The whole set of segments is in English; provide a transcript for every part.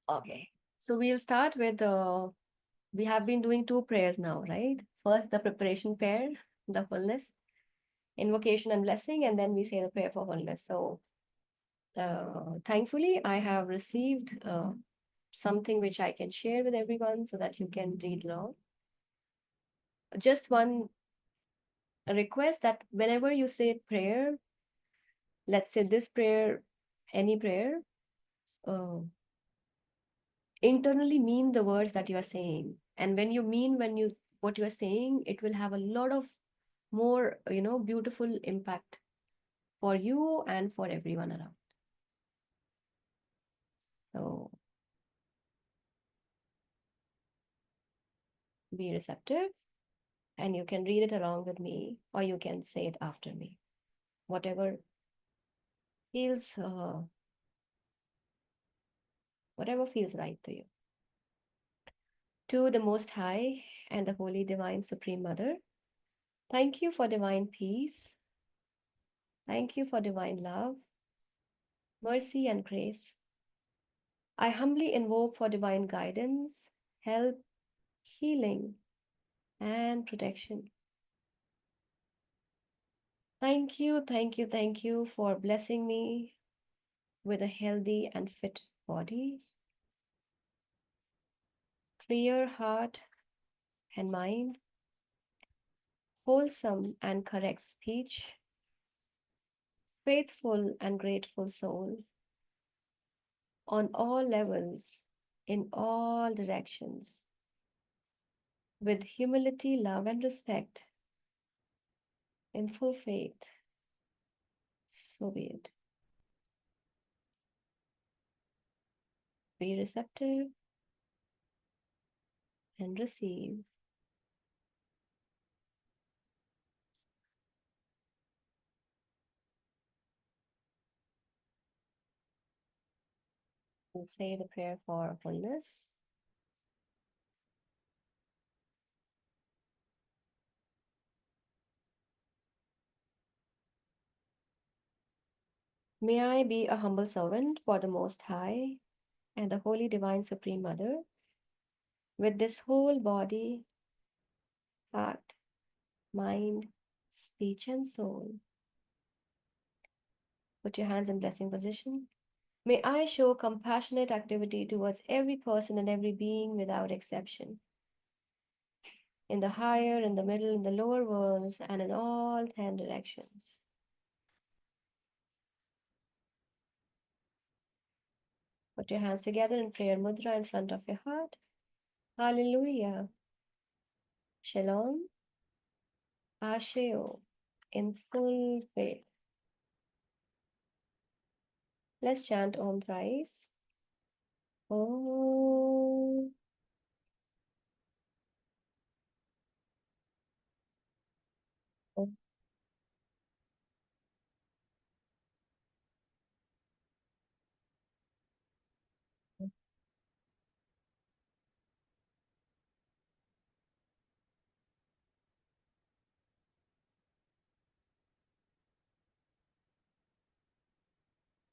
Okay. So we'll start with we have been doing two prayers now, right? First, the preparation prayer, the wholeness, invocation and blessing, and then we say the prayer for wholeness. So thankfully, I have received something which I can share with everyone so that you can read along. Just one request that whenever you say prayer, let's say this prayer, any prayer, uh, internally mean the words that you are saying. And when you mean when you what you are saying, it will have a lot of more, beautiful impact for you and for everyone around. So be receptive, and you can read it along with me, or you can say it after me. Whatever feels, whatever feels right to you. To the Most High and the Holy Divine Supreme Mother, thank you for divine peace. Thank you for divine love, mercy, and grace. I humbly invoke for divine guidance, help, healing, and protection. Thank you for blessing me with a healthy and fit body, clear heart and mind, wholesome and correct speech, faithful and grateful soul on all levels, in all directions, with humility, love, and respect, in full faith. So be it. Be receptive and receive. We'll say the prayer for wholeness. May I be a humble servant for the Most High and the Holy Divine Supreme Mother, with this whole body, heart, mind, speech, and soul. Put your hands in blessing position. May I show compassionate activity towards every person and every being without exception, in the higher, in the middle, in the lower worlds, and in all 10 directions. Put your hands together in prayer mudra in front of your heart. Hallelujah. Shalom. Asheo. In full faith. Let's chant Om thrice. Om. Om.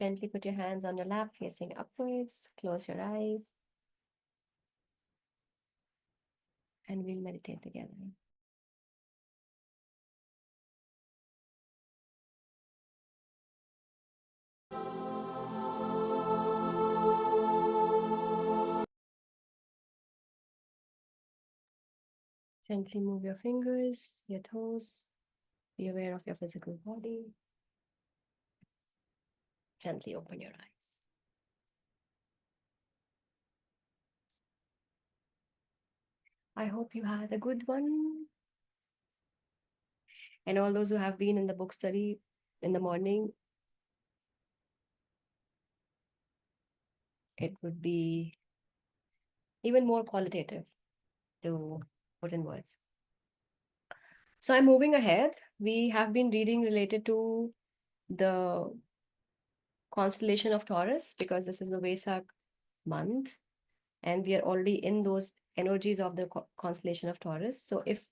Gently put your hands on your lap facing upwards. Close your eyes. And we'll meditate together. Gently move your fingers, your toes. Be aware of your physical body. Gently open your eyes. I hope you had a good one. And all those who have been in the book study in the morning, it would be even more qualitative to put in words. So I'm moving ahead. We have been reading related to the constellation of Taurus because this is the Vesak month and we are already in those energies of the constellation of Taurus. So if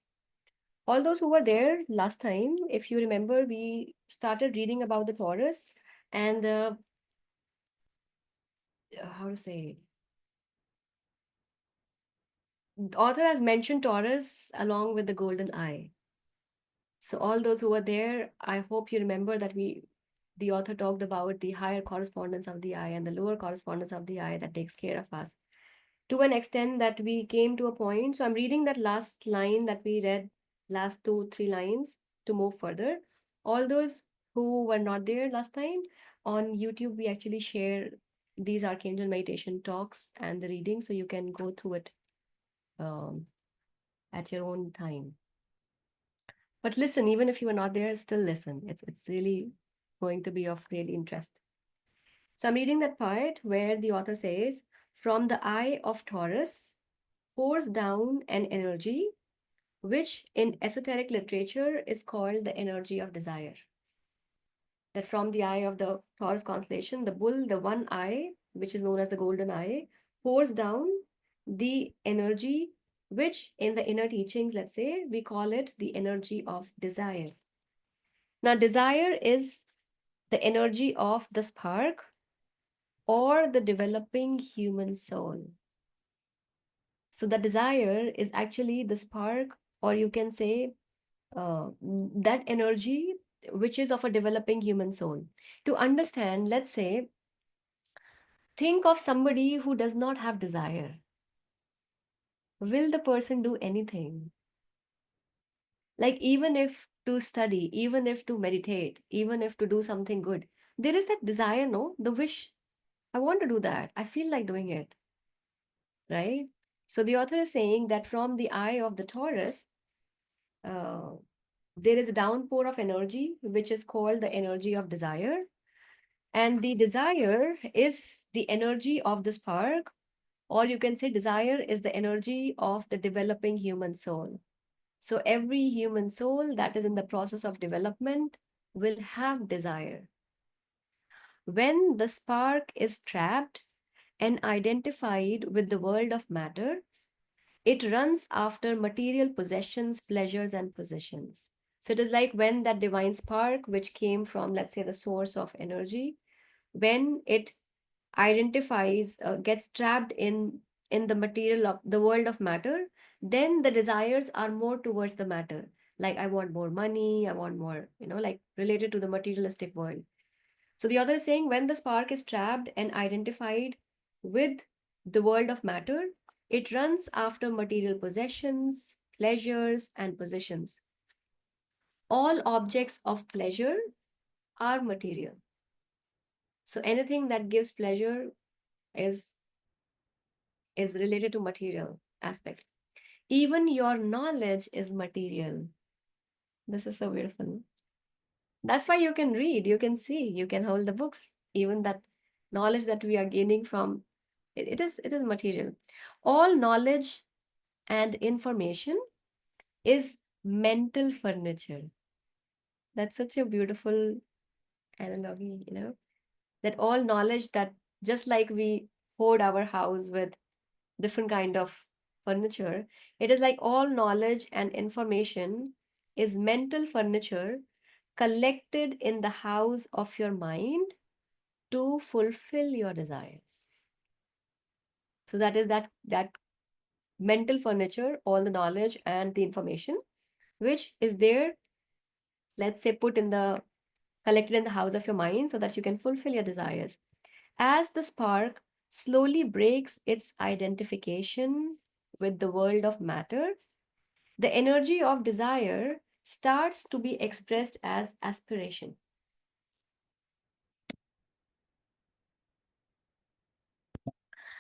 all those who were there last time, if you remember, we started reading about the Taurus and the, how to say, The author has mentioned Taurus along with the golden eye. So all those who were there, I hope you remember that the author talked about the higher correspondence of the eye and the lower correspondence of the eye that takes care of us to an extent that we came to a point. So I'm reading that last line that we read, last two, three lines to move further. All those who were not there last time, on YouTube, we actually share these Archangel meditation talks and the reading, so you can go through it um, at your own time. But listen, even if you are not there, still listen. It's really going to be of really interest. So I'm reading that part where the author says, from the eye of Taurus pours down an energy which in esoteric literature is called the energy of desire. That from the eye of the Taurus constellation, the bull, the one eye, which is known as the golden eye, pours down the energy, which in the inner teachings, let's say, we call it the energy of desire. Now, desire is the energy of the spark or the developing human soul. So, the desire is actually the spark, or you can say that energy which is of a developing human soul. To understand, let's say, think of somebody who does not have desire. Will the person do anything? Like, even if to study, even if to meditate, even if to do something good, there is that desire, no? The wish. I want to do that. I feel like doing it, right? So the author is saying that from the eye of the Taurus, uh, there is a downpour of energy, which is called the energy of desire. And the desire is the energy of the spark, or you can say desire is the energy of the developing human soul. So every human soul that is in the process of development will have desire. When the spark is trapped and identified with the world of matter, it runs after material possessions, pleasures, and positions. So it is like when that divine spark, which came from, let's say, the source of energy, when it identifies, gets trapped in the material of the world of matter, then the desires are more towards the matter. Like, I want more money, I want more, like related to the materialistic world. So the author is saying when the spark is trapped and identified with the world of matter, it runs after material possessions, pleasures, and positions. All objects of pleasure are material. So anything that gives pleasure is is related to material aspect. Even your knowledge is material. This is so beautiful. That's why you can read, you can see, you can hold the books. Even that knowledge that we are gaining from it is material. All knowledge and information is mental furniture. That's such a beautiful analogy, that all knowledge, that just like we hoard our house with different kind of furniture, it is like all knowledge and information is mental furniture collected in the house of your mind to fulfill your desires. So that is that mental furniture, all the knowledge and the information which is there, let's say, put in the collected in the house of your mind so that you can fulfill your desires. As the spark slowly breaks its identification with the world of matter, the energy of desire starts to be expressed as aspiration.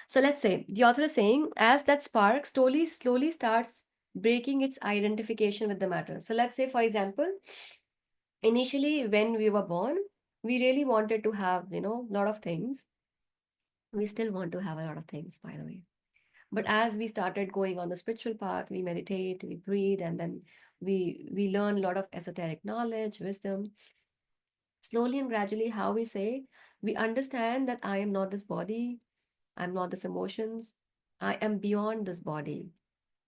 So let's say the author is saying, as that spark slowly starts breaking its identification with the matter. So let's say, for example, initially when we were born, we really wanted to have, a lot of things. We still want to have a lot of things, by the way. But as we started going on the spiritual path, we meditate, we breathe, and then we learn a lot of esoteric knowledge, wisdom. Slowly and gradually, how we say, we understand that I am not this body, I'm not this emotions, I am beyond this body.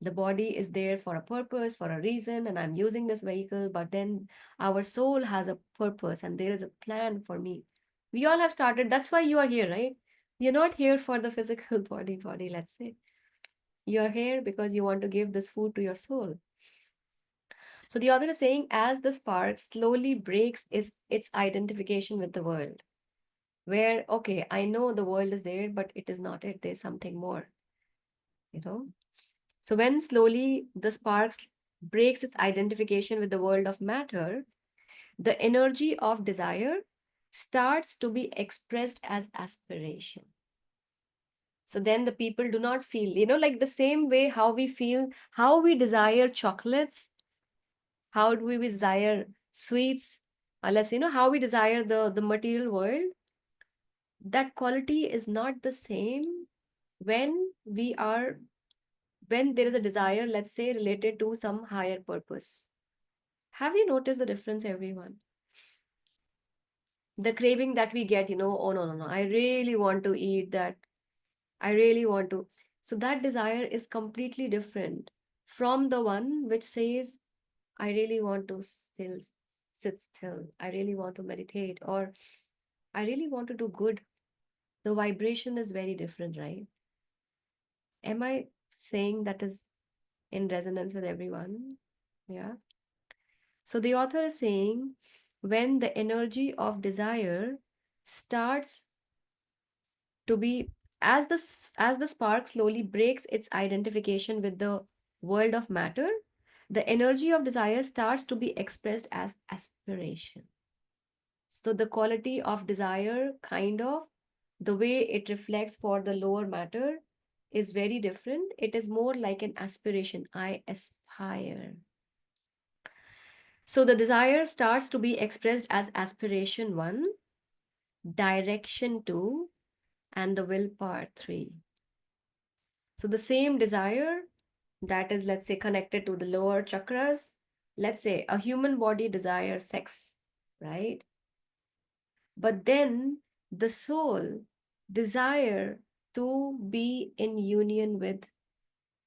The body is there for a purpose, for a reason, and I'm using this vehicle, but then our soul has a purpose and there is a plan for me. We all have started, that's why you are here, right? You're not here for the physical body, let's say. You're here because you want to give this food to your soul. So the author is saying, as the spark slowly breaks its identification with the world, where, okay, I know the world is there, but it is not it. There's something more, you know? So when slowly the sparks breaks its identification with the world of matter, the energy of desire starts to be expressed as aspiration. So then the people do not feel, like the same way how we feel, how we desire chocolates, how do we desire sweets, unless, how we desire the material world, that quality is not the same when we are, when there is a desire, let's say, related to some higher purpose. Have you noticed the difference, everyone? The craving that we get, oh no, no, no, I really want to eat that. I really want to. So that desire is completely different from the one which says, I really want to sit still. I really want to meditate, or I really want to do good. The vibration is very different, right? Am I saying that is in resonance with everyone? Yeah. So the author is saying, when the energy of desire starts to be, as the spark slowly breaks its identification with the world of matter, the energy of desire starts to be expressed as aspiration. So the quality of desire, kind of the way it reflects for the lower matter, is very different. It is more like an aspiration. I aspire. So the desire starts to be expressed as aspiration one, direction two, and the willpower three. So the same desire that is, let's say, connected to the lower chakras, let's say a human body desires sex, right? But then the soul desire to be in union with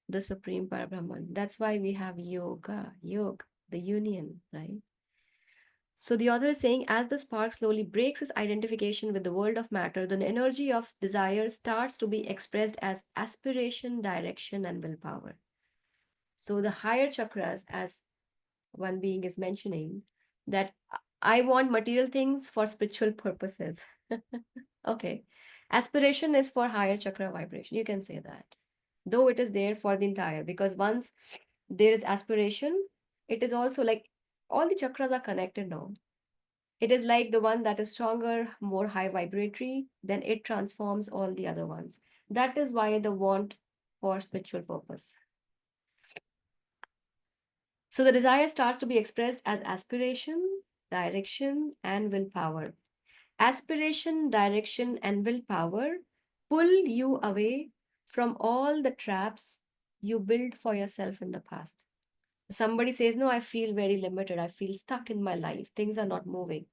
the Supreme Parabrahman. That's why we have yoga, the union, right? So the author is saying, as the spark slowly breaks its identification with the world of matter, the energy of desire starts to be expressed as aspiration, direction, and willpower. So the higher chakras, as one being is mentioning, that I want material things for spiritual purposes. Okay. Aspiration is for higher chakra vibration. You can say that. Though it is there for the entire, because once there is aspiration, it is also like all the chakras are connected now. It is like the one that is stronger, more high vibratory, then it transforms all the other ones. That is why the want for spiritual purpose. So the desire starts to be expressed as aspiration, direction, and willpower. Aspiration, direction, and willpower pull you away from all the traps you built for yourself in the past. Somebody says, no, I feel very limited. I feel stuck in my life. Things are not moving.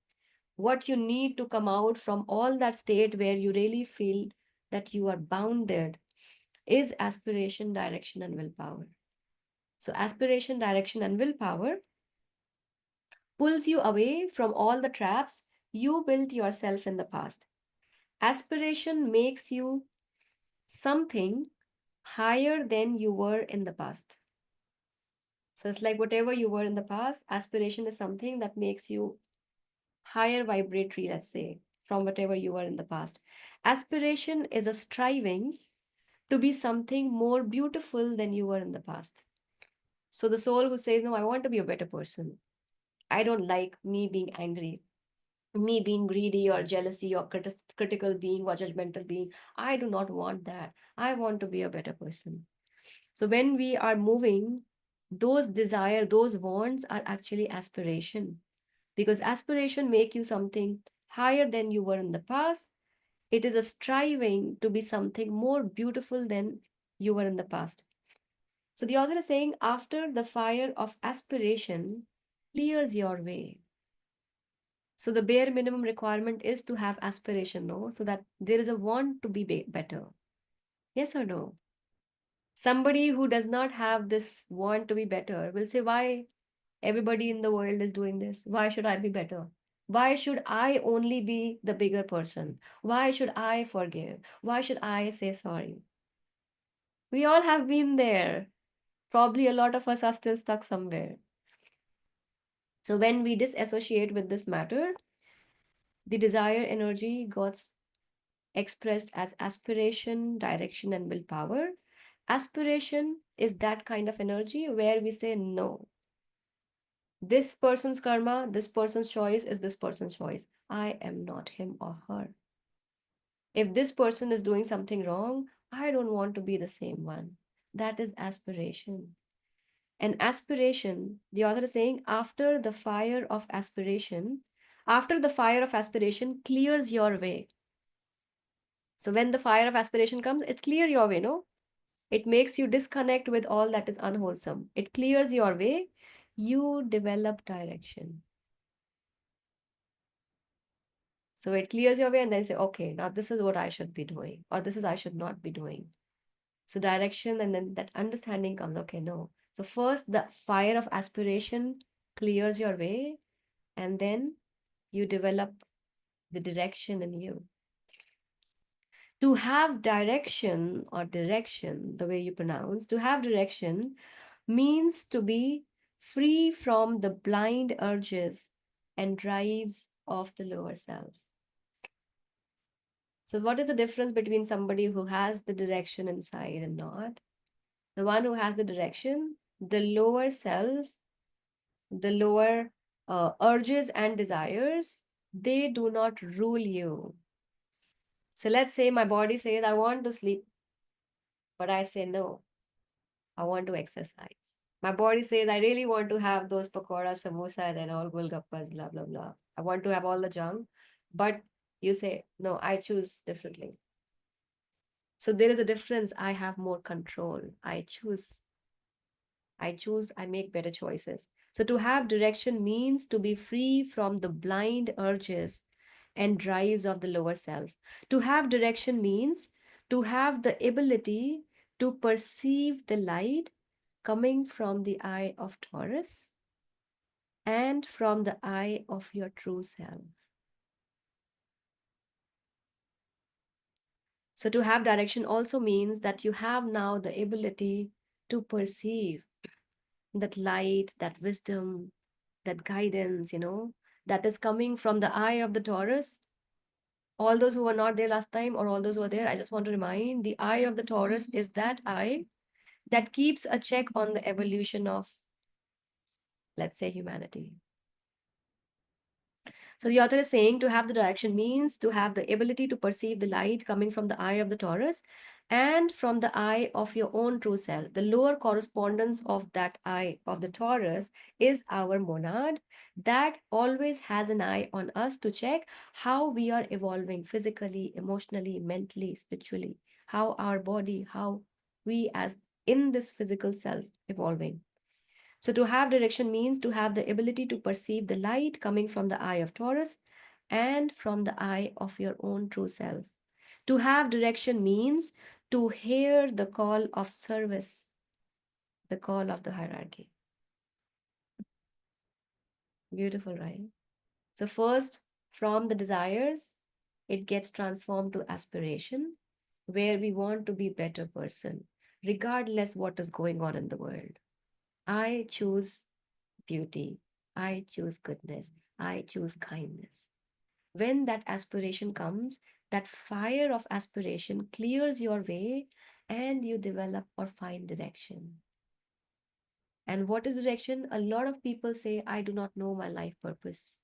What you need to come out from all that state where you really feel that you are bounded is aspiration, direction, and willpower. So, aspiration, direction, and willpower pulls you away from all the traps you built yourself in the past. Aspiration makes you something higher than you were in the past. So it's like whatever you were in the past, aspiration is something that makes you higher vibratory, let's say, from whatever you were in the past. Aspiration is a striving to be something more beautiful than you were in the past. So the soul who says, no, I want to be a better person. I don't like me being angry, me being greedy or jealousy or critical being or judgmental being. I do not want that. I want to be a better person. So when we are moving, those desire, those wants are actually aspiration, because aspiration make you something higher than you were in the past. It is a striving to be something more beautiful than you were in the past. So the author is saying, after the fire of aspiration clears your way. So the bare minimum requirement is to have aspiration, no? So that there is a want to be better. Yes or no? Somebody who does not have this want to be better will say, why everybody in the world is doing this? Why should I be better? Why should I only be the bigger person? Why should I forgive? Why should I say sorry? We all have been there. Probably a lot of us are still stuck somewhere. So when we disassociate with this matter, the desire energy got expressed as aspiration, direction, and willpower. Aspiration is that kind of energy where we say, no, this person's karma, this person's choice is this person's choice. I am not him or her. If this person is doing something wrong, I don't want to be the same one. That is aspiration. And aspiration, the author is saying, after the fire of aspiration clears your way. So when the fire of aspiration comes, it's clear your way, no? It makes you disconnect with all that is unwholesome. It clears your way. You develop direction. So it clears your way, and then you say, okay, now this is what I should be doing, or this is I should not be doing. So direction, and then that understanding comes, okay, no. So first, the fire of aspiration clears your way, and then you develop the direction in you. To have direction, or direction, the way you pronounce, to have direction means to be free from the blind urges and drives of the lower self. So, what is the difference between somebody who has the direction inside and not? The one who has the direction, the lower self, the lower urges and desires, they do not rule you. So, let's say my body says, I want to sleep, but I say, no, I want to exercise. My body says, I really want to have those pakoras, samosa, and all golgappas, blah, blah, blah. I want to have all the junk. But you say, no, I choose differently. So there is a difference. I have more control. I make better choices. So to have direction means to be free from the blind urges and drives of the lower self. To have direction means to have the ability to perceive the light coming from the eye of Taurus and from the eye of your true self. So to have direction also means that you have now the ability to perceive that light, that wisdom, that guidance, that is coming from the eye of the Taurus. All those who were not there last time, or all those who are there, I just want to remind, the eye of the Taurus is that eye that keeps a check on the evolution of, let's say, humanity. So the author is saying to have the direction means to have the ability to perceive the light coming from the eye of the Taurus and from the eye of your own true self. The lower correspondence of that eye of the Taurus is our monad that always has an eye on us to check how we are evolving physically, emotionally, mentally, spiritually, how our body, how we as in this physical self evolving. So to have direction means to have the ability to perceive the light coming from the eye of Taurus and from the eye of your own true self. To have direction means to hear the call of service, the call of the hierarchy. Beautiful, right? So first, from the desires, it gets transformed to aspiration, where we want to be a better person, regardless what is going on in the world. I choose beauty. I choose goodness. I choose kindness. When that aspiration comes, that fire of aspiration clears your way and you develop or find direction. And what is direction? A lot of people say, I do not know my life purpose.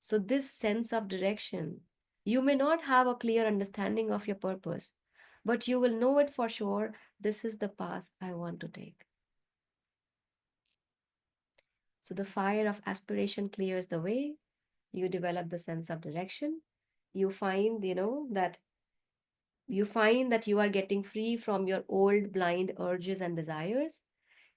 So, this sense of direction, you may not have a clear understanding of your purpose, but you will know it for sure. This is the path I want to take. So, the fire of aspiration clears the way. You develop the sense of direction. You find, that you are getting free from your old blind urges and desires.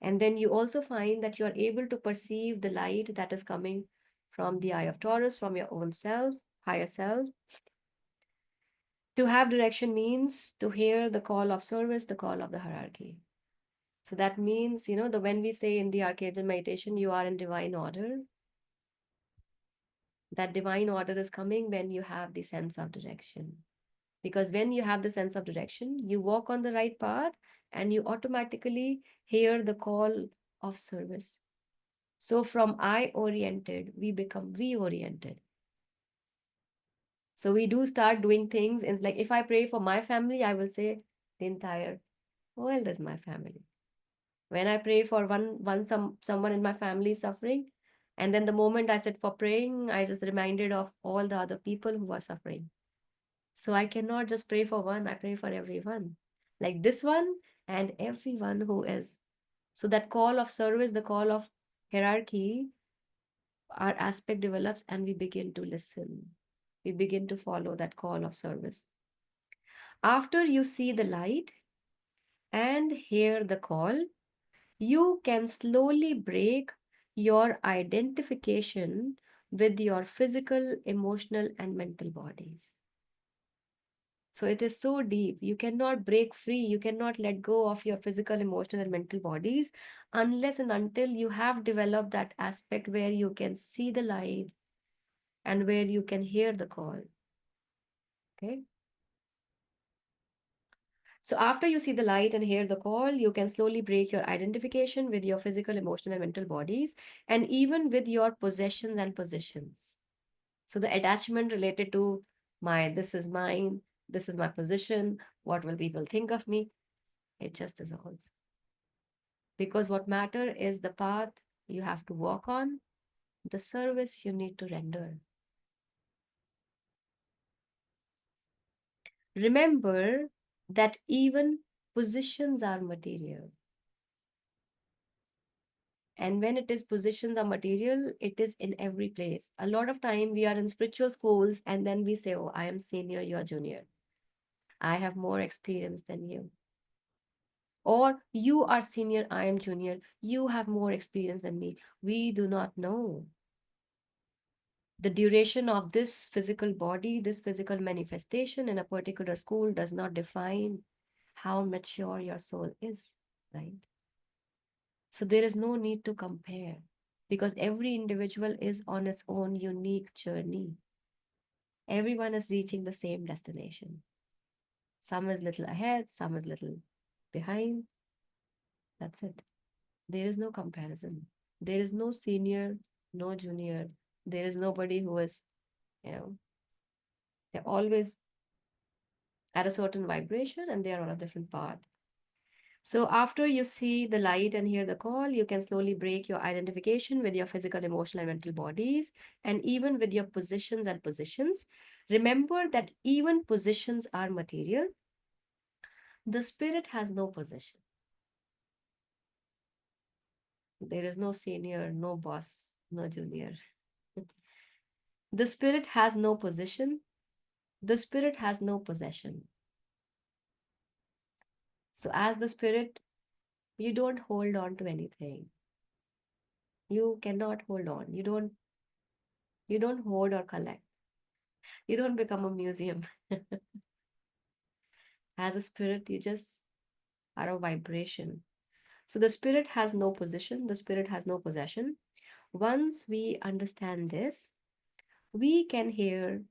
And then you also find that you are able to perceive the light that is coming from the eye of Taurus, from your own self, higher self. To have direction means to hear the call of service, the call of the hierarchy. So that means, when we say in the Archangel meditation, you are in divine order, that divine order is coming when you have the sense of direction. Because when you have the sense of direction, you walk on the right path and you automatically hear the call of service. So from I oriented, we become we oriented. So we do start doing things. It's like if I pray for my family, I will say the entire world is my family. When I pray for someone in my family suffering, and then the moment I sit for praying, I just reminded of all the other people who are suffering. So I cannot just pray for one, I pray for everyone. Like this one and everyone who is. So that call of service, the call of hierarchy, our aspect develops and we begin to listen. We begin to follow that call of service. After you see the light and hear the call, you can slowly break your identification with your physical, emotional, and mental bodies. So it is so deep. You cannot break free. You cannot let go of your physical, emotional, and mental bodies unless and until you have developed that aspect where you can see the light and where you can hear the call. Okay. So after you see the light and hear the call, you can slowly break your identification with your physical, emotional, and mental bodies, and even with your possessions and positions. So the attachment related to this is mine, this is my position, what will people think of me? It just dissolves. Because what matter is the path you have to walk on, the service you need to render. Remember that even positions are material. And when it is positions or material, it is in every place. A lot of time we are in spiritual schools and then we say, oh, I am senior, you are junior. I have more experience than you. Or you are senior, I am junior. You have more experience than me. We do not know. The duration of this physical body, this physical manifestation in a particular school does not define how mature your soul is, right? So there is no need to compare because every individual is on its own unique journey. Everyone is reaching the same destination. Some is little ahead, some is little behind. That's it. There is no comparison. There is no senior, no junior. There is nobody who is, you know, they're always at a certain vibration and they are on a different path. So after you see the light and hear the call, you can slowly break your identification with your physical, emotional, and mental bodies, and even with your positions and positions. Remember that even positions are material. The spirit has no position. There is no senior, no boss, no junior. The spirit has no position. The spirit has no possession. So as the spirit, you don't hold on to anything. You cannot hold on. You don't hoard or collect. You don't become a museum. As a spirit, you just are a vibration. So the spirit has no position, the spirit has no possession. Once we understand this, we can hear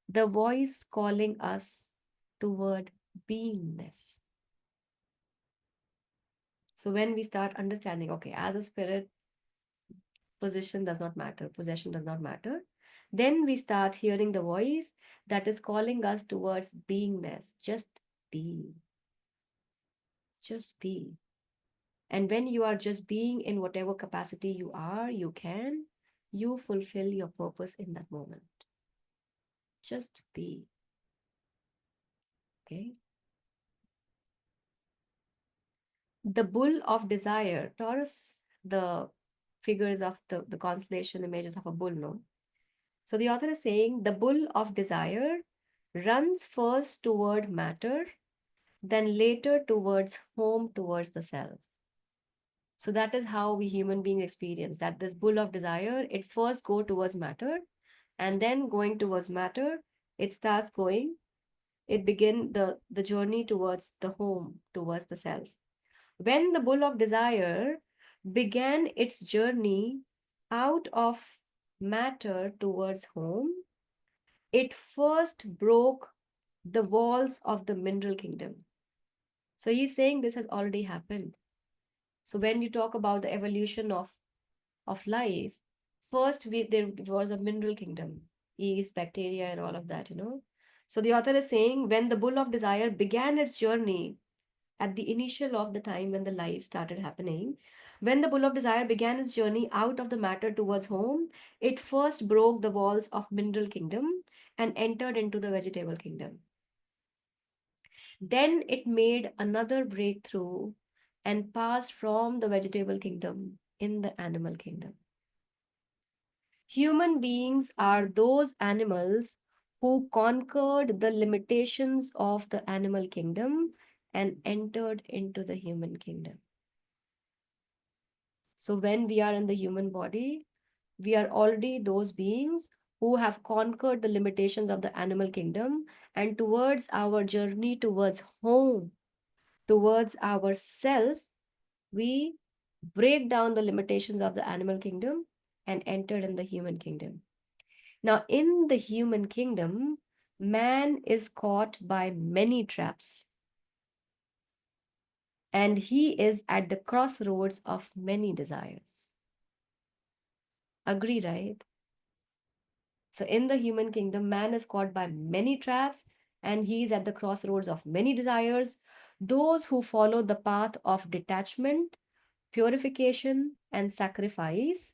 the voice calling us toward beingness. So when we start understanding, okay, as a spirit, position does not matter, possession does not matter, then we start hearing the voice that is calling us towards beingness. Just be. Just be. And when you are just being in whatever capacity you are, you fulfill your purpose in that moment. Just be. Okay. The bull of desire, Taurus, the figures of the constellation images of a bull, no? So the author is saying the bull of desire runs first toward matter, then later towards home, towards the self. So that is how we human beings experience that this bull of desire, it first go towards matter, and then going towards matter, it starts going, it begin the journey towards the home, towards the self. When the bull of desire began its journey out of matter towards home, it first broke the walls of the mineral kingdom. So he's saying this has already happened. So when you talk about the evolution of life, first there was a mineral kingdom, yeast, bacteria, and all of that, you know. So the author is saying when the bull of desire began its journey at the initial of the time when the life started happening, when the bull of desire began its journey out of the matter towards home, it first broke the walls of mineral kingdom and entered into the vegetable kingdom. Then it made another breakthrough and passed from the vegetable kingdom in the animal kingdom. Human beings are those animals who conquered the limitations of the animal kingdom and entered into the human kingdom. So, when we are in the human body, we are already those beings who have conquered the limitations of the animal kingdom, and towards our journey towards home, towards our self, we break down the limitations of the animal kingdom and entered in the human kingdom. Now, in the human kingdom, man is caught by many traps and he is at the crossroads of many desires. Agree, right? So, in the human kingdom, man is caught by many traps and he is at the crossroads of many desires. Those who follow the path of detachment, purification, and sacrifice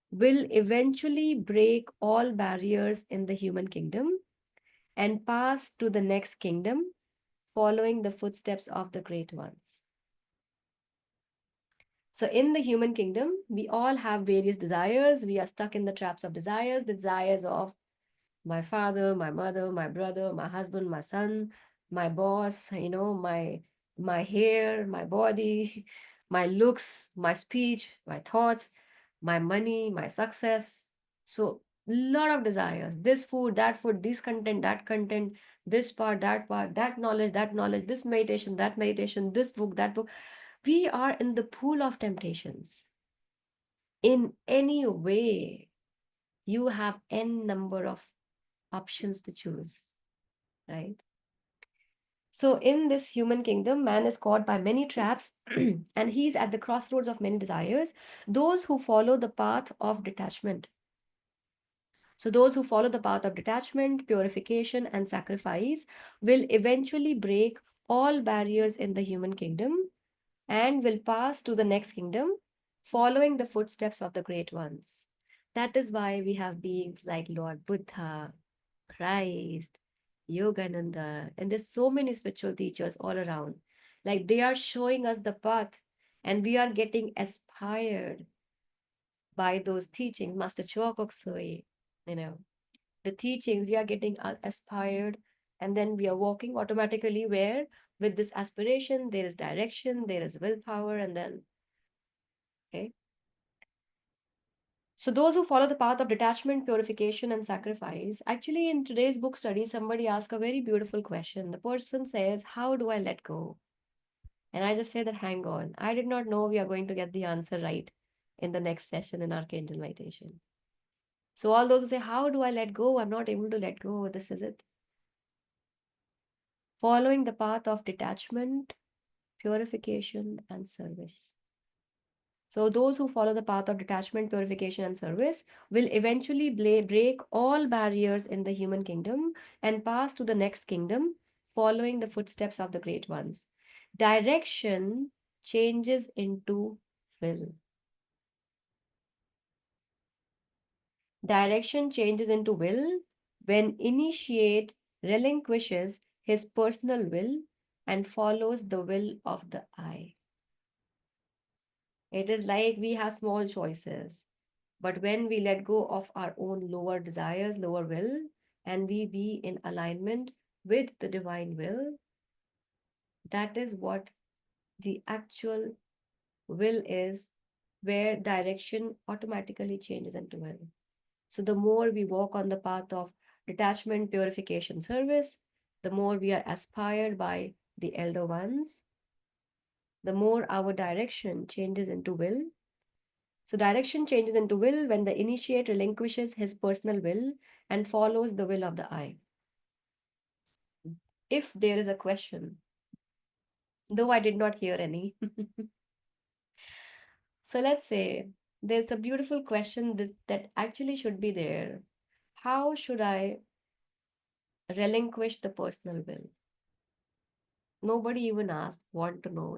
will eventually break all barriers in the human kingdom and pass to the next kingdom, following the footsteps of the great ones. So, in the human kingdom, we all have various desires. We are stuck in the traps of desires, the desires of my father, my mother, my brother, my husband, my son, my boss, you know, my hair, my body, my looks, my speech, my thoughts, my money, my success. So lot of desires. This food, this content, this part, that knowledge, this meditation, this book, that book. We are in the pool of temptations. In any way, you have n number of options to choose, right? So, in this human kingdom, man is caught by many traps and he's at the crossroads of many desires. Those who follow the path of detachment. So, those who follow the path of detachment, purification, and sacrifice will eventually break all barriers in the human kingdom and will pass to the next kingdom, following the footsteps of the great ones. That is why we have beings like Lord Buddha, Christ, Yogananda, and there's so many spiritual teachers all around. Like they are showing us the path, and we are getting inspired by those teachings. Master Choa Sui, you know, the teachings we are getting aspired, and then we are walking automatically. Where with this aspiration, there is direction, there is willpower, and then okay. So those who follow the path of detachment, purification, and sacrifice, actually in today's book study, somebody asked a very beautiful question. The person says, how do I let go? And I just say that, hang on. I did not know we are going to get the answer right in the next session in Archangel Meditation. So all those who say, how do I let go? I'm not able to let go. This is it. Following the path of detachment, purification, and service. So, those who follow the path of detachment, purification, and service will eventually break all barriers in the human kingdom and pass to the next kingdom, following the footsteps of the great ones. Direction changes into will. Direction changes into will when initiate relinquishes his personal will and follows the will of the I. It is like we have small choices. But when we let go of our own lower desires, lower will, and we be in alignment with the divine will, that is what the actual will is, where direction automatically changes into will. So the more we walk on the path of detachment, purification, service, the more we are aspired by the elder ones, the more our direction changes into will. So direction changes into will when the initiate relinquishes his personal will and follows the will of the I. if there is a question, though I did not hear any. So let's say there's a beautiful question that actually should be there. How should I relinquish the personal will? Nobody even asked, want to know,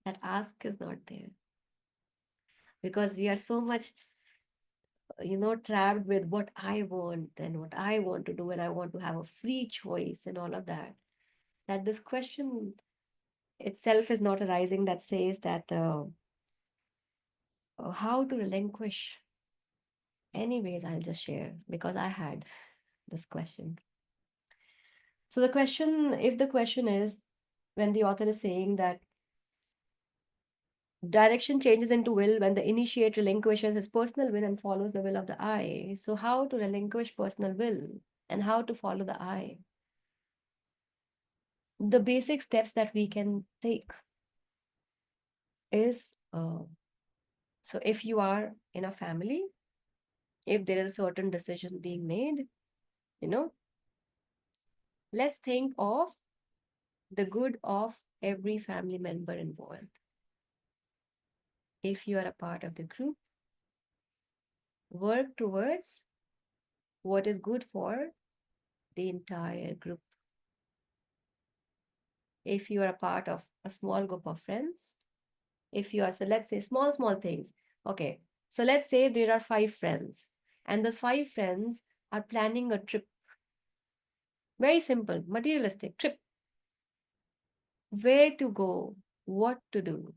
that ask is not there because we are so much, trapped with what I want and what I want to do, and I want to have a free choice and all of that. That this question itself is not arising that says that how to relinquish. Anyways, I'll just share because I had this question. So the question, if the question is when the author is saying that direction changes into will when the initiate relinquishes his personal will and follows the will of the I. So how to relinquish personal will and how to follow the I? The basic steps that we can take is so if you are in a family, if there is a certain decision being made, you know, let's think of the good of every family member involved. If you are a part of the group, work towards what is good for the entire group. If you are a part of a small group of friends, if you are, so let's say small things. Okay, so let's say there are 5 friends, and those 5 friends are planning a trip. Very simple, materialistic trip. Where to go, what to do.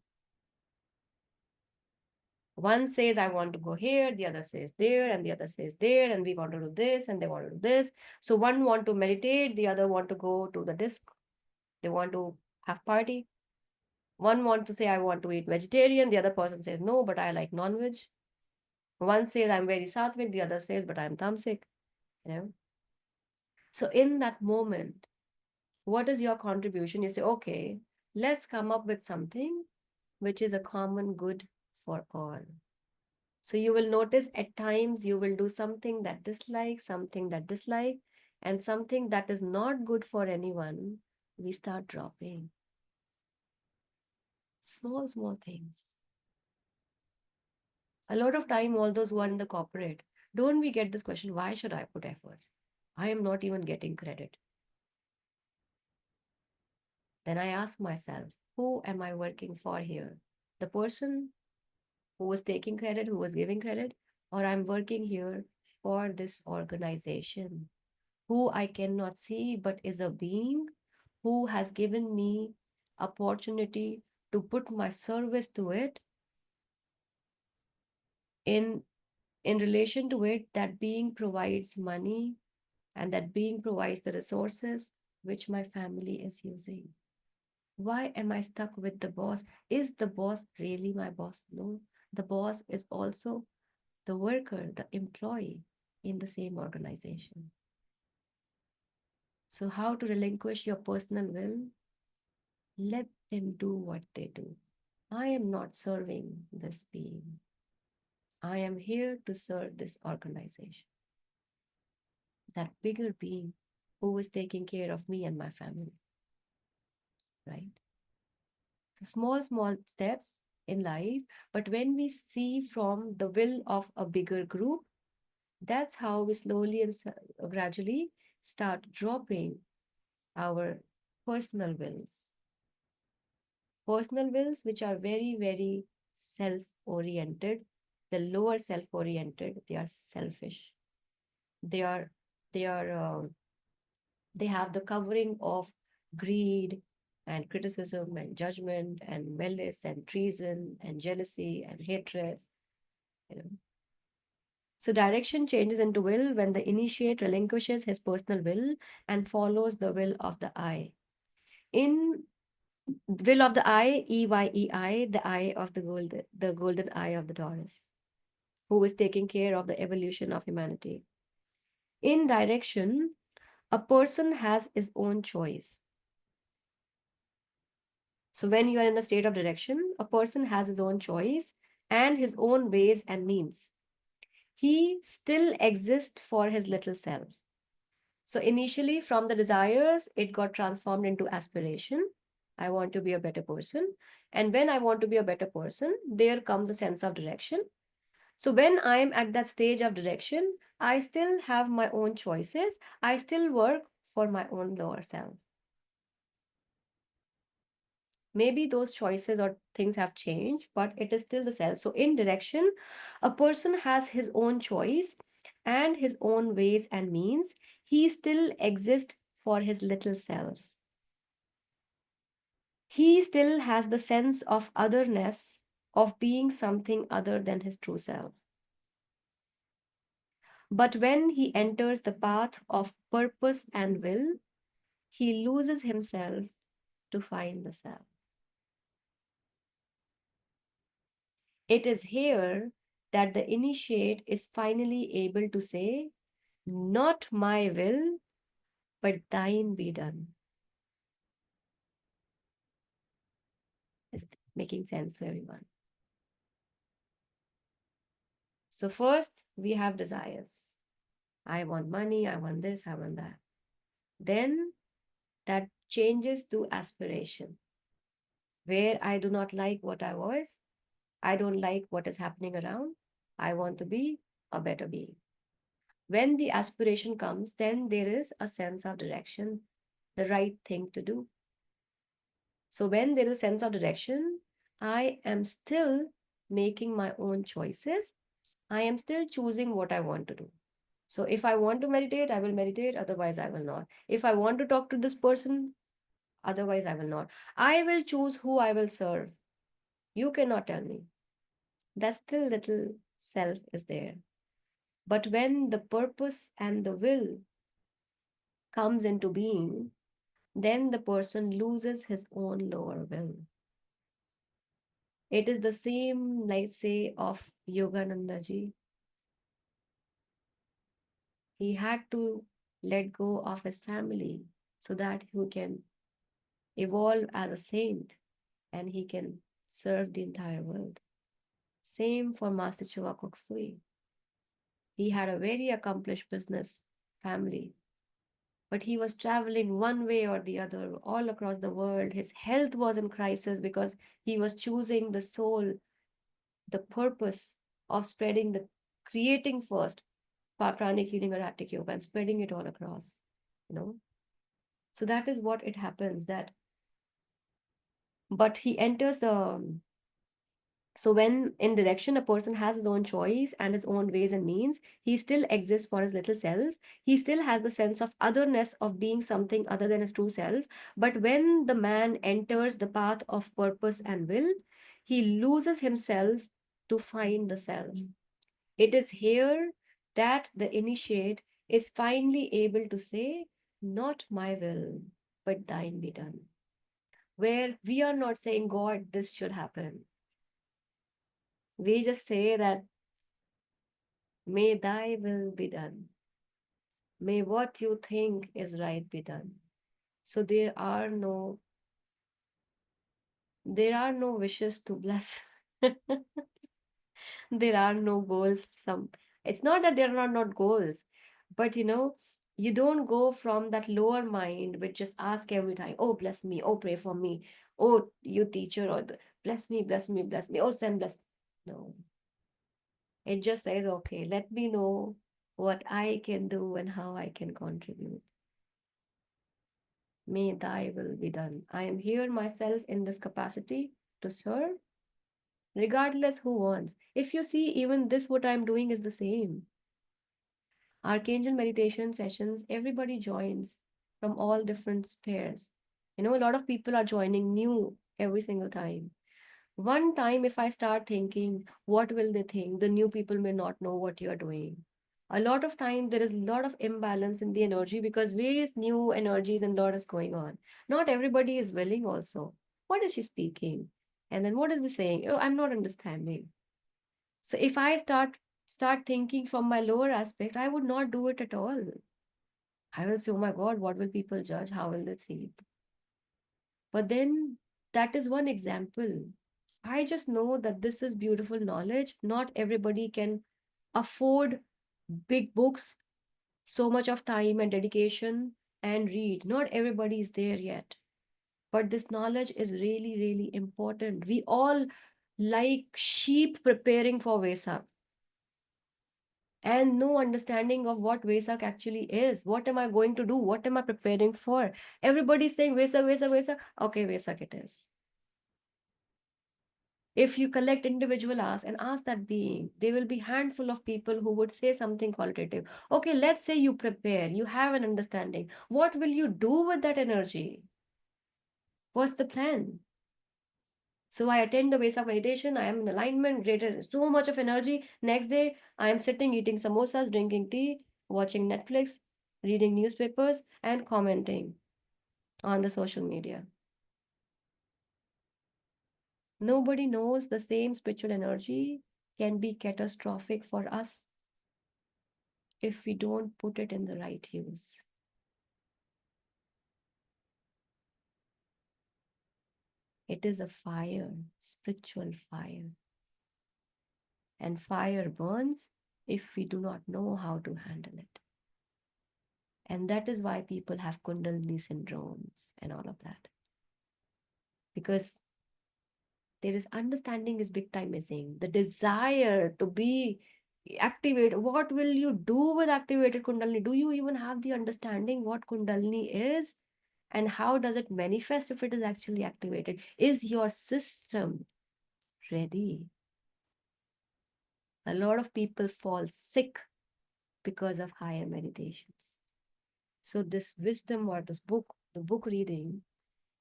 One says, I want to go here, the other says there, and the other says there, and we want to do this, and they want to do this. So one want to meditate, the other want to go to the disc. They want to have party. One wants to say, I want to eat vegetarian. The other person says, no, but I like non-veg. One says, I'm very sattvic. The other says, but I'm tamasic. You know? So in that moment, what is your contribution? You say, okay, let's come up with something which is a common good for all. So you will notice at times you will do something that dislike, and something that is not good for anyone, we start dropping. Small things. A lot of time, all those who are in the corporate, don't we get this question, why should I put efforts? I am not even getting credit. Then I ask myself, who am I working for here? The person who was taking credit, who was giving credit, or I'm working here for this organization, who I cannot see but is a being who has given me opportunity to put my service to it. In relation to it, that being provides money, and that being provides the resources which my family is using. Why am I stuck with the boss? Is the boss really my boss? No, the boss is also the worker, the employee in the same organization. So how to relinquish your personal will? Let them do what they do. I am not serving this being. I am here to serve this organization, that bigger being who is taking care of me and my family, right? So small steps in life, but when we see from the will of a bigger group, that's how we slowly and gradually start dropping our personal wills. Personal wills, which are very self-oriented, the lower self-oriented, they are selfish. They are, they are, they have the covering of greed and criticism and judgment and malice and treason and jealousy and hatred. You know. So direction changes into will when the initiate relinquishes his personal will and follows the will of the I. In will of the I, EYEI, the eye of the golden eye of the Taurus, who is taking care of the evolution of humanity. In direction, a person has his own choice. So when you are in a state of direction, a person has his own choice and his own ways and means. He still exists for his little self. So initially, from the desires, it got transformed into aspiration. I want to be a better person. And when I want to be a better person, there comes a sense of direction. So when I'm at that stage of direction, I still have my own choices. I still work for my own lower self. Maybe those choices or things have changed, but it is still the self. So in direction, a person has his own choice and his own ways and means. He still exists for his little self. He still has the sense of otherness, of being something other than his true self. But when he enters the path of purpose and will, he loses himself to find the self. It is here that the initiate is finally able to say, not my will, but thine be done. Is it making sense to everyone? So, first, we have desires. I want money, I want this, I want that. Then that changes to aspiration, where I do not like what I was, I don't like what is happening around, I want to be a better being. When the aspiration comes, then there is a sense of direction, the right thing to do. So when there is a sense of direction, I am still making my own choices. I am still choosing what I want to do. So if I want to meditate, I will meditate, otherwise I will not. If I want to talk to this person, otherwise I will not. I will choose who I will serve. You cannot tell me. That still little self is there. But when the purpose and the will comes into being, then the person loses his own lower will. It is the same, like say, of Yogananda ji. He had to let go of his family so that he can evolve as a saint and he can serve the entire world. Same for Master Chua Kok Sui. He had a very accomplished business family, but he was traveling one way or the other all across the world. His health was in crisis because he was choosing the soul, the purpose of spreading the creating first pranic healing or Hattic yoga and spreading it all across, you know. So that is what it happens that, but he enters the, so when in direction a person has his own choice and his own ways and means, he still exists for his little self. He still has the sense of otherness of being something other than his true self. But when the man enters the path of purpose and will, he loses himself to find the self. It is here that the initiate is finally able to say, not my will, but thine be done. Where we are not saying, God, this should happen. We just say that, may thy will be done. May what you think is right be done. So there are no wishes to bless. There are no goals. It's not that there are not goals, but you don't go from that lower mind which just ask every time, oh bless me, oh pray for me, oh you teacher, or bless me, bless me, bless me, oh send bless. No, it just says, okay, let me know what I can do and how I can contribute. May thy will be done. I am here myself in this capacity to serve, regardless who wants. If you see, even this, what I'm doing is the same. Archangel meditation sessions, everybody joins from all different spheres. A lot of people are joining new every single time. One time, if I start thinking, what will they think? The new people may not know what you're doing. A lot of time, there is a lot of imbalance in the energy because various new energies and lot is going on. Not everybody is willing also. What is she speaking? And then what is the saying? Oh, I'm not understanding. So if I start thinking from my lower aspect, I would not do it at all. I will say, oh my God, what will people judge? How will they see it? But then that is one example. I just know that this is beautiful knowledge. Not everybody can afford big books so much of time and dedication and read. Not everybody is there yet, but this knowledge is really, really important. We all like sheep preparing for Vesak and no understanding of what Vesak actually is. What am I going to do? What am I preparing for? Everybody's saying Vesak, Vesak, Vesak. Okay, Vesak it is. If you collect individual ask and ask that being, there will be handful of people who would say something qualitative. Okay, let's say you prepare, you have an understanding. What will you do with that energy? What's the plan? So I attend the Vesak meditation, I am in alignment, rated so much of energy. Next day, I am sitting, eating samosas, drinking tea, watching Netflix, reading newspapers, and commenting on the social media. Nobody knows the same spiritual energy can be catastrophic for us if we don't put it in the right use. It is a fire, spiritual fire. And fire burns if we do not know how to handle it. And that is why people have Kundalini syndromes and all of that. Because there is understanding is big time missing. The desire to be activated. What will you do with activated Kundalini? Do you even have the understanding what Kundalini is? And how does it manifest if it is actually activated? Is your system ready? A lot of people fall sick because of higher meditations. So this wisdom or this book, the book reading,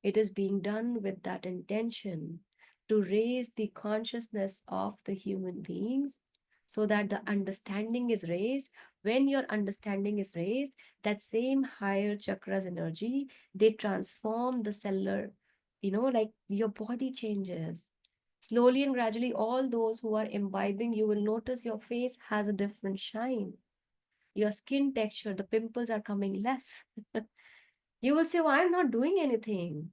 it is being done with that intention to raise the consciousness of the human beings so that the understanding is raised. When your understanding is raised, that same higher chakras energy, they transform the cellular, like your body changes. Slowly and gradually, all those who are imbibing, you will notice your face has a different shine. Your skin texture, the pimples are coming less. You will say, well, I'm not doing anything.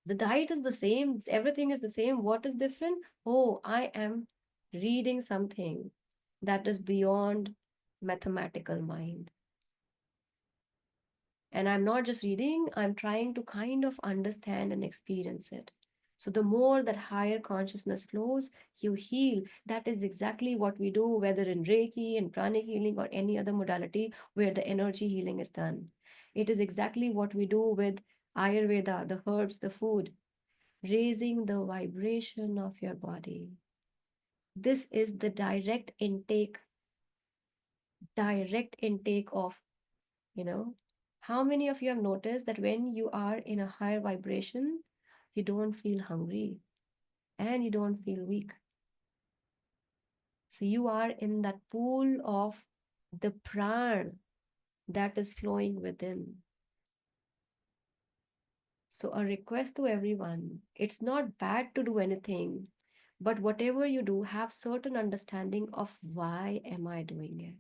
The diet is the same, everything is the same. What is different? Oh, I am reading something that is beyond mathematical mind. And I'm not just reading, I'm trying to kind of understand and experience it. So the more that higher consciousness flows, you heal. That is exactly what we do, whether in Reiki, in pranic healing, or any other modality where the energy healing is done. It is exactly what we do with Ayurveda, the herbs, the food, raising the vibration of your body. This is the direct intake of, how many of you have noticed that when you are in a higher vibration, you don't feel hungry and you don't feel weak. So you are in that pool of the pran that is flowing within. So a request to everyone, it's not bad to do anything, but whatever you do, have certain understanding of why am I doing it?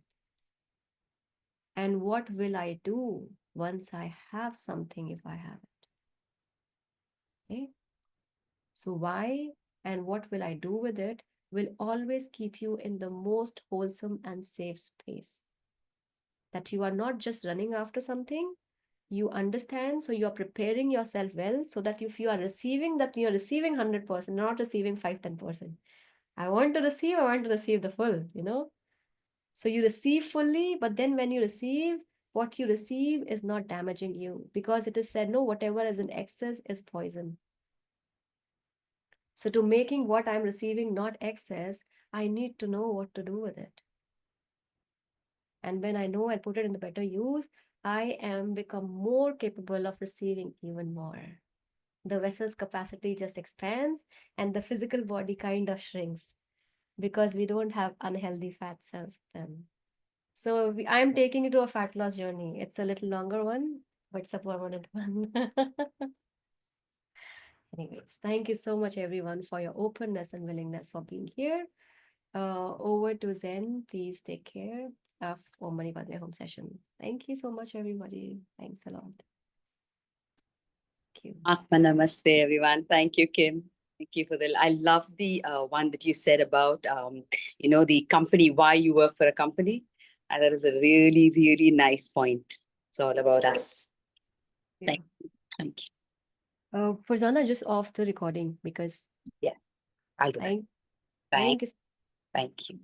And what will I do once I have something if I have it? Okay? So why and what will I do with it will always keep you in the most wholesome and safe space. That you are not just running after something, you understand, so you are preparing yourself well so that if you are receiving, that you are receiving 100%, not receiving 5-10%. I want to receive the full. So you receive fully, but then when you receive, what you receive is not damaging you, because it is said, no, whatever is in excess is poison. So to making what I'm receiving not excess, I need to know what to do with it. And when I know and put it in the better use, I am become more capable of receiving even more. The vessel's capacity just expands and the physical body kind of shrinks because we don't have unhealthy fat cells then. So I'm taking you to a fat loss journey. It's a little longer one, but it's a permanent one. Anyways, thank you so much, everyone, for your openness and willingness for being here. Over to Zen. Please take care of Om Mani Padme Home session. Thank you so much, everybody. Thanks a lot. Thank you. Atma Namaste, everyone. Thank you, Kim. Thank you for the. I love the one that you said about, the company, why you work for a company. And that is a really, really nice point. It's all about us. Yeah. Thank you. Farzana, just off the recording because I'll do that. I Thank, think it's thank you.